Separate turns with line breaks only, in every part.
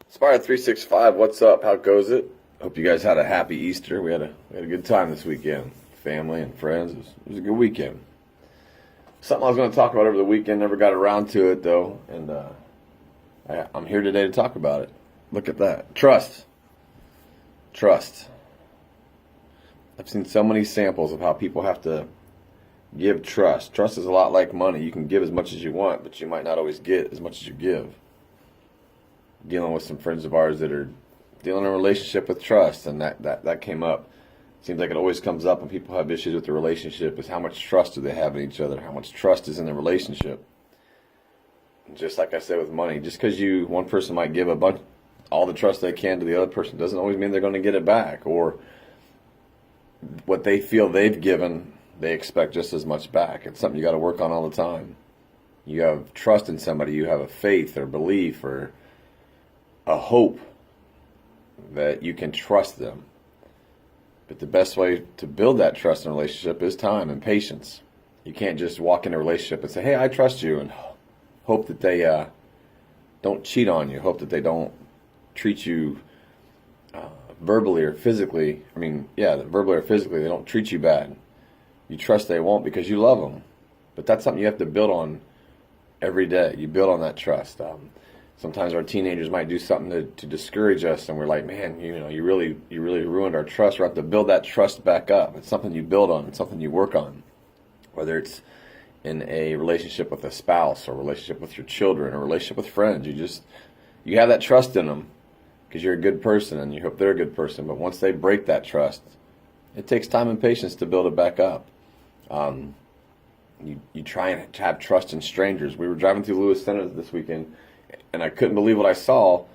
Inspired 365, what's up? How goes it? Hope you guys had a happy Easter. We had a good time this weekend. Family and friends. It was a good weekend. Something I was going to talk about over the weekend, never got around to it though, and I'm here today to talk about it. Look at that. Trust. I've seen so many samples of how people have to give trust. Trust is a lot like money. You can give as much as you want, but you might not always get as much as you give. Dealing with some friends of ours that are dealing in a relationship with trust, and that came up. Seems like it always comes up when people have issues with the relationship, is how much trust do they have in each other, how much trust is in the relationship. And just like I said with money, just because one person might give all the trust they can to the other person doesn't always mean they're going to get it back, or what they feel they've given, they expect just as much back. It's something you got to work on all the time. You have trust in somebody, you have a faith or belief or a hope that you can trust them. But the best way to build that trust in a relationship is time and patience. You can't just walk in a relationship and say, hey, I trust you, and hope that they don't cheat on you, hope that they don't treat you verbally or physically. Verbally or physically, they don't treat you bad. You trust they won't because you love them. But that's something you have to build on every day. You build on that trust. Sometimes our teenagers might do something to discourage us, and we're like, man, you really ruined our trust. We have to build that trust back up. It's something you build on. It's something you work on. Whether it's in a relationship with a spouse, or a relationship with your children, or a relationship with friends, you have that trust in them because you're a good person and you hope they're a good person. But once they break that trust, it takes time and patience to build it back up. You try and have trust in strangers. We were driving through Lewis Center this weekend, and I couldn't believe what I saw,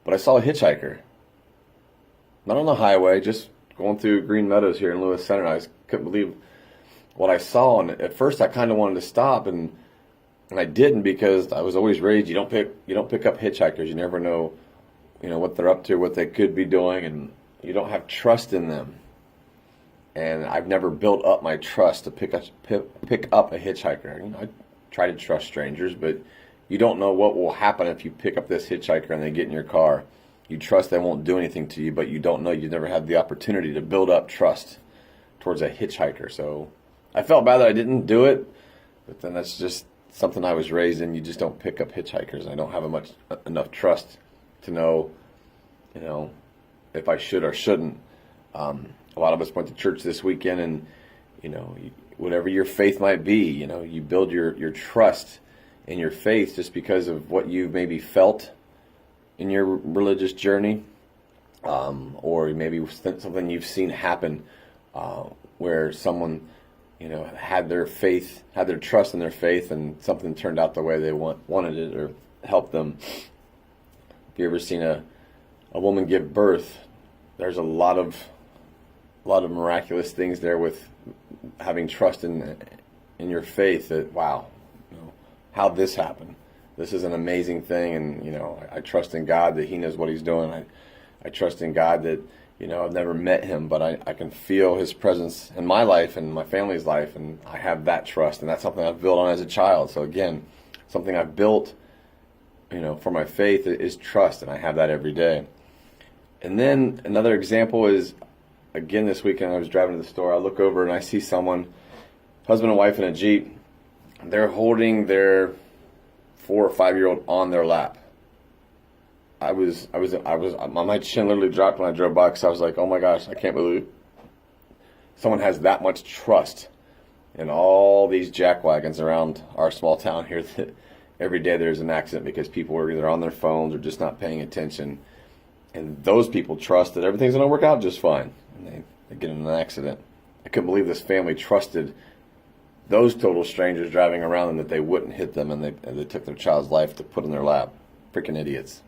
but I saw a hitchhiker. Not on the highway, just going through Green Meadows here in Lewis Center. I couldn't believe what I saw, and at first I kind of wanted to stop, and I didn't, because I was always raised, you don't pick up hitchhikers. You never know, what they're up to, what they could be doing, and you don't have trust in them. And I've never built up my trust to pick up a hitchhiker. I try to trust strangers, but you don't know what will happen if you pick up this hitchhiker and they get in your car. You trust they won't do anything to you, but you don't know. You've never had the opportunity to build up trust towards a hitchhiker. So I felt bad that I didn't do it, but then that's just something I was raised in. You just don't pick up hitchhikers. I don't have enough trust to know, if I should or shouldn't. A lot of us went to church this weekend, and whatever your faith might be, you build your trust in your faith just because of what you've maybe felt in your religious journey, or maybe something you've seen happen where someone had their trust in their faith, and something turned out the way they wanted it, or helped them. Have you ever seen a woman give birth? There's a lot of miraculous things there with having trust in your faith, that wow, how'd this happen? This is an amazing thing, and I trust in God that He knows what He's doing. I trust in God that I've never met Him, but I can feel His presence in my life and my family's life, and I have that trust, and that's something I've built on as a child. So again, something I've built for my faith is trust, and I have that every day. And then another example is, again, this weekend I was driving to the store. I look over and I see someone, husband and wife in a Jeep. They're holding their 4 or 5-year-old on their lap. My chin literally dropped when I drove by, because I was like, oh my gosh, I can't believe someone has that much trust in all these jackwagons around our small town here, that every day there's an accident because people are either on their phones or just not paying attention. And those people trust that everything's going to work out just fine, and they get in an accident. I couldn't believe this family trusted those total strangers driving around them that they wouldn't hit them, and they took their child's life to put in their lap. Freaking idiots.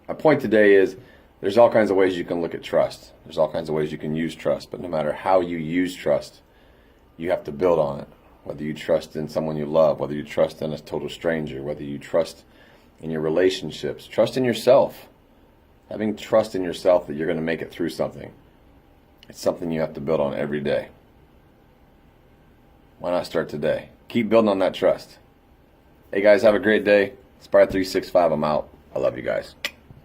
My point today is, there's all kinds of ways you can look at trust. There's all kinds of ways you can use trust, but no matter how you use trust, you have to build on it. Whether you trust in someone you love, whether you trust in a total stranger, whether you trust in your relationships, trust in yourself. Having trust in yourself that you're going to make it through something. It's something you have to build on every day. Why not start today? Keep building on that trust. Hey guys, have a great day. Inspired 365, I'm out. I love you guys.